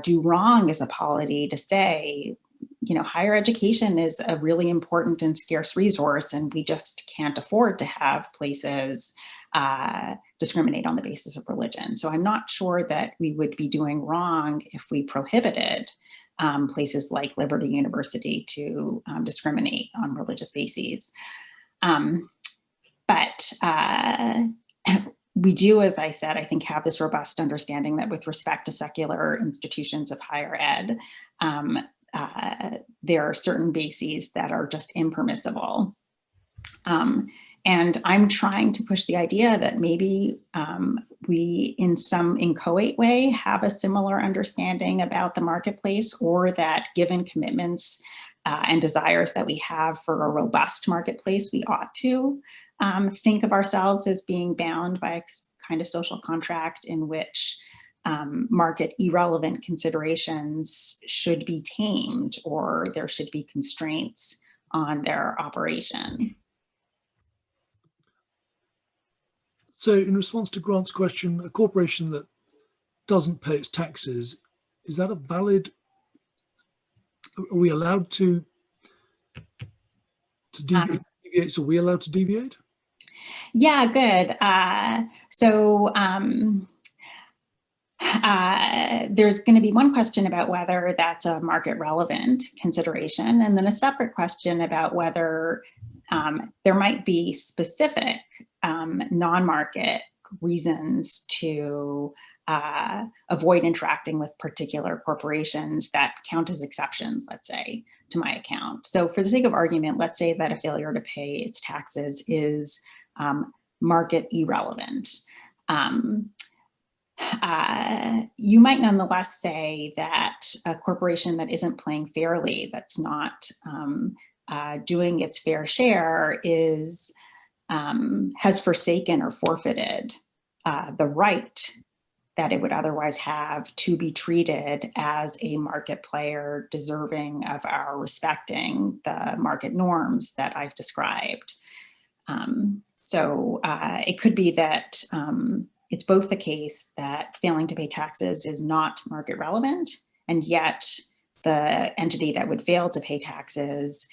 do wrong as a polity to say, you know, higher education is a really important and scarce resource, and we just can't afford to have places discriminate on the basis of religion. So I'm not sure that we would be doing wrong if we prohibited places like Liberty University to discriminate on religious bases. But we do, as I said, I think have this robust understanding that with respect to secular institutions of higher ed, there are certain bases that are just impermissible. And I'm trying to push the idea that maybe we, in some inchoate way, have a similar understanding about the marketplace, or that given commitments and desires that we have for a robust marketplace, we ought to think of ourselves as being bound by a kind of social contract in which market irrelevant considerations should be tamed, or there should be constraints on their operation. So in response to Grant's question, a corporation that doesn't pay its taxes, is that a valid, are we allowed to deviate? So are we allowed to deviate? Yeah, good. There's going to be one question about whether that's a market relevant consideration, and then a separate question about whether there might be specific non-market reasons to avoid interacting with particular corporations that count as exceptions, let's say, to my account. So for the sake of argument, let's say that a failure to pay its taxes is market irrelevant. You might nonetheless say that a corporation that isn't playing fairly, that's not doing its fair share, has forsaken or forfeited the right that it would otherwise have to be treated as a market player deserving of our respecting the market norms that I've described. So it could be that it's both the case that failing to pay taxes is not market relevant, and yet the entity that would fail to pay taxes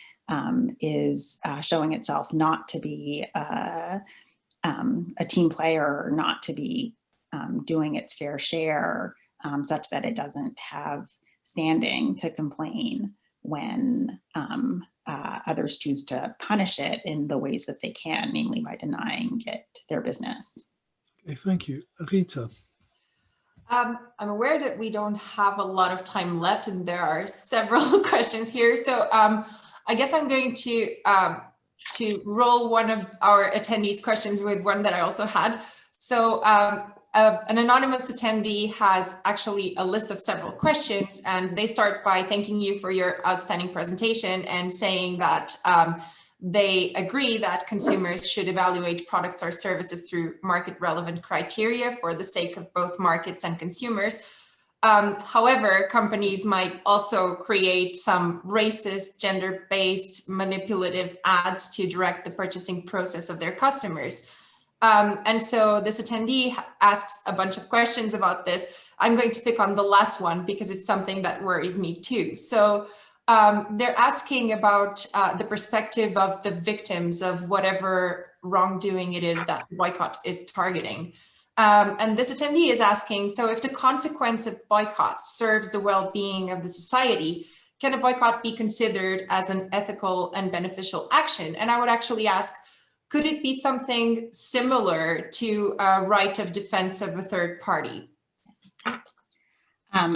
is showing itself not to be a team player, or not to be doing its fair share, such that it doesn't have standing to complain when others choose to punish it in the ways that they can, namely by denying it their business. Okay, thank you. Rita. I'm aware that we don't have a lot of time left, and there are several questions here. So I guess I'm going to roll one of our attendees' questions with one that I also had. So an anonymous attendee has actually a list of several questions, and they start by thanking you for your outstanding presentation and saying that they agree that consumers should evaluate products or services through market relevant criteria for the sake of both markets and consumers. However, companies might also create some racist, gender-based, manipulative ads to direct the purchasing process of their customers. And so this attendee asks a bunch of questions about this. I'm going to pick on the last one because it's something that worries me too. So they're asking about the perspective of the victims of whatever wrongdoing it is that boycott is targeting. And this attendee is asking, so if the consequence of boycotts serves the well-being of the society, can a boycott be considered as an ethical and beneficial action? And I would actually ask, could it be something similar to a right of defense of a third party?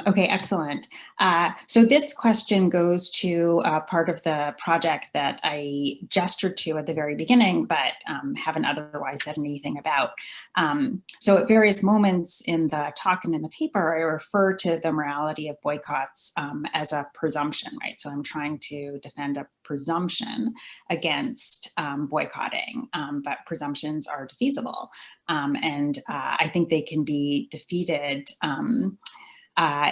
Okay, excellent. So this question goes to part of the project that I gestured to at the very beginning, but haven't otherwise said anything about. So at various moments in the talk and in the paper, I refer to the morality of boycotts as a presumption, right? So I'm trying to defend a presumption against boycotting, but presumptions are defeasible. And I think they can be defeated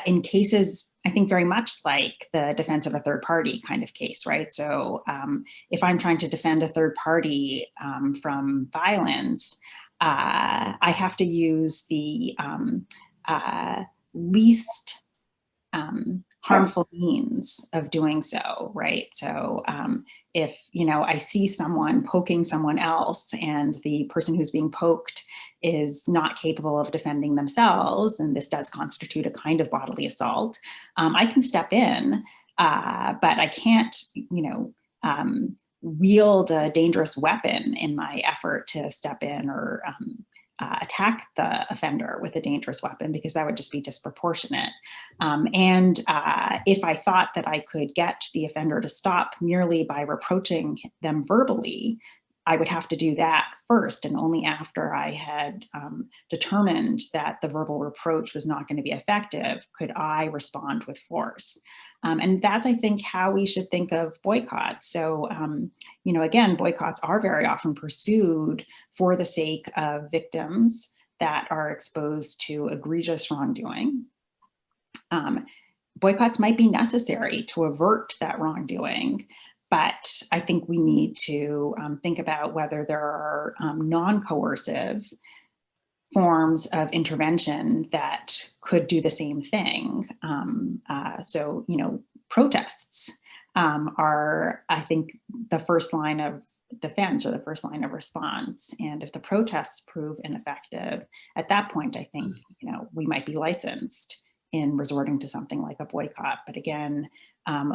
in cases, I think, very much like the defense of a third party kind of case, right? So if I'm trying to defend a third party from violence, I have to use the least harmful means of doing so, right? So if, I see someone poking someone else and the person who's being poked is not capable of defending themselves, and this does constitute a kind of bodily assault, I can step in, but I can't, wield a dangerous weapon in my effort to step in or attack the offender with a dangerous weapon, because that would just be disproportionate. And if I thought that I could get the offender to stop merely by reproaching them verbally, I would have to do that first, and only after I had determined that the verbal reproach was not going to be effective could I respond with force. And that's, I think, how we should think of boycotts. So, again, boycotts are very often pursued for the sake of victims that are exposed to egregious wrongdoing. Boycotts might be necessary to avert that wrongdoing, but I think we need to think about whether there are non-coercive forms of intervention that could do the same thing. So, protests are, I think, the first line of defense or the first line of response. And if the protests prove ineffective, at that point, I think, we might be licensed in resorting to something like a boycott. But again,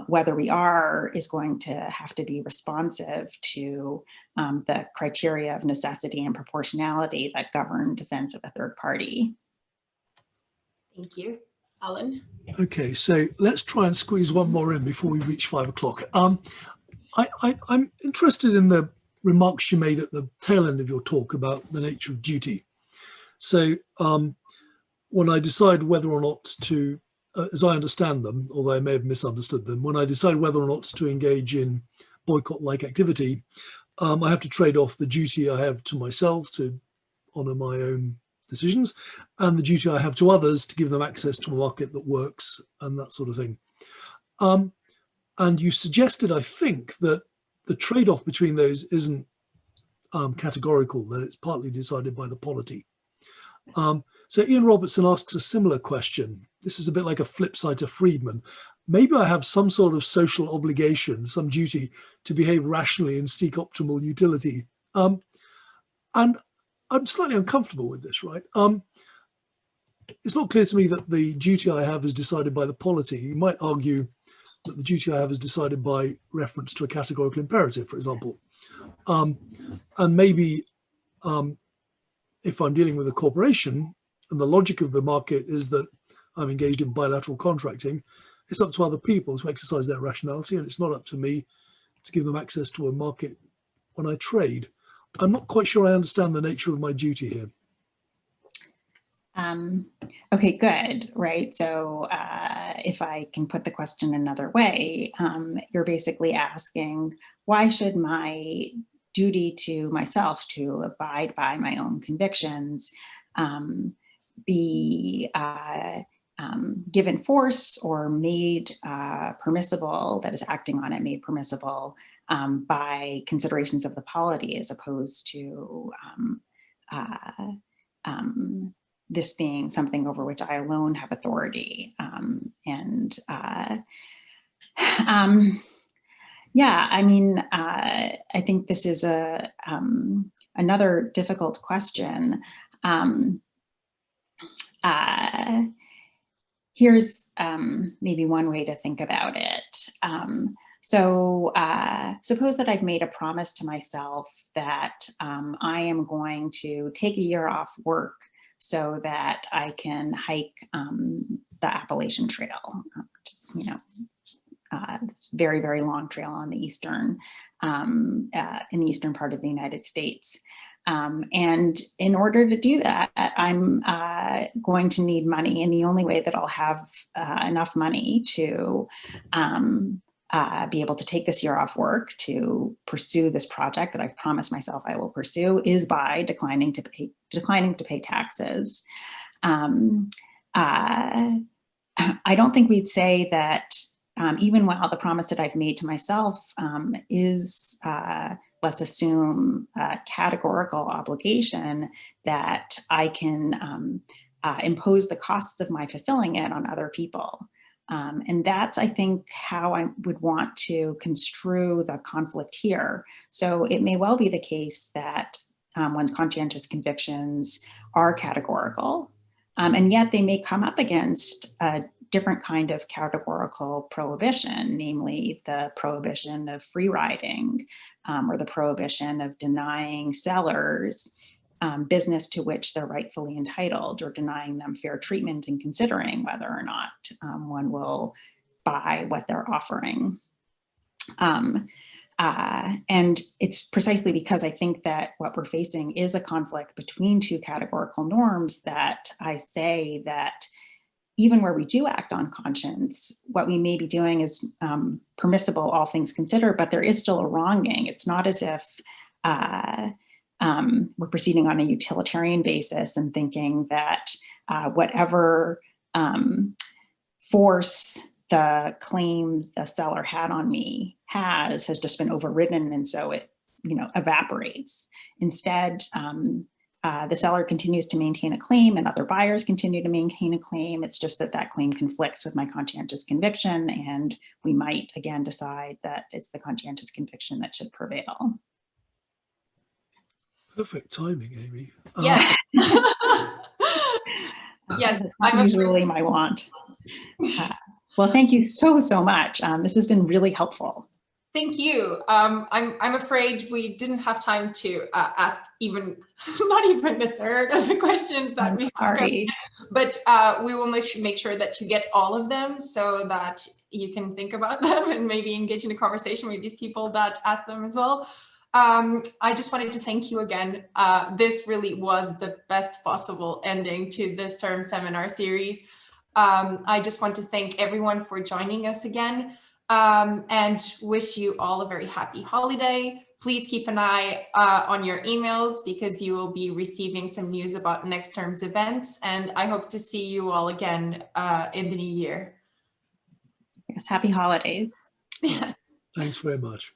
whether we are is going to have to be responsive to the criteria of necessity and proportionality that govern defense of a third party. Thank you. Alan? Okay, so let's try and squeeze one more in before we reach 5 o'clock. I'm interested in the remarks you made at the tail end of your talk about the nature of duty. So when I decide whether or not to, as I understand them, although I may have misunderstood them, when I decide whether or not to engage in boycott-like activity, I have to trade off the duty I have to myself to honour my own decisions, and the duty I have to others to give them access to a market that works and that sort of thing. And you suggested, I think, that the trade-off between those isn't categorical, that it's partly decided by the polity. So Ian Robertson asks a similar question. This is a bit like a flip side to Friedman. Maybe I have some sort of social obligation, some duty to behave rationally and seek optimal utility. And I'm slightly uncomfortable with this, right? It's not clear to me that the duty I have is decided by the polity. You might argue that the duty I have is decided by reference to a categorical imperative, for example. And maybe if I'm dealing with a corporation and the logic of the market is that I'm engaged in bilateral contracting, it's up to other people to exercise their rationality, and it's not up to me to give them access to a market when I trade. I'm not quite sure I understand the nature of my duty here. Okay, good, right? So if I can put the question another way, you're basically asking, why should my duty to myself to abide by my own convictions be given force or made permissible, that is acting on it made permissible by considerations of the polity, as opposed to this being something over which I alone have authority. Yeah, I mean, I think this is another difficult question. Here's maybe one way to think about it. So suppose that I've made a promise to myself that I am going to take a year off work so that I can hike the Appalachian Trail, which is, you know, it's a very, very long trail on the eastern, in the eastern part of the United States. And in order to do that, I'm going to need money. And the only way that I'll have enough money to be able to take this year off work to pursue this project that I've promised myself I will pursue is by declining to pay taxes. I don't think we'd say that even while the promise that I've made to myself is, let's assume, a categorical obligation, that I can impose the costs of my fulfilling it on other people. And that's, I think, how I would want to construe the conflict here. So it may well be the case that one's conscientious convictions are categorical, and yet they may come up against a different kind of categorical prohibition, namely the prohibition of free riding, or the prohibition of denying sellers business to which they're rightfully entitled, or denying them fair treatment in considering whether or not one will buy what they're offering. And it's precisely because I think that what we're facing is a conflict between two categorical norms that I say that even where we do act on conscience, what we may be doing is permissible, all things considered, but there is still a wronging. It's not as if we're proceeding on a utilitarian basis and thinking that whatever force the claim the seller had on me has just been overridden, and so it, you know, evaporates. Instead, the seller continues to maintain a claim and other buyers continue to maintain a claim. It's just that that claim conflicts with my conscientious conviction, and we might again decide that it's the conscientious conviction that should prevail. Perfect timing, Amy. Yeah. Yes, I'm usually my want. Well, thank you so much. This has been really helpful. Thank you. I'm afraid we didn't have time to ask even, not even a third of the questions that we have. But we will make sure that you get all of them so that you can think about them and maybe engage in a conversation with these people that asked them as well. I just wanted to thank you again. This really was the best possible ending to this term seminar series. I just want to thank everyone for joining us again, and wish you all a very happy holiday. Please keep an eye on your emails because you will be receiving some news about next term's events. And I hope to see you all again in the new year. Yes, happy holidays. Yeah. Thanks very much.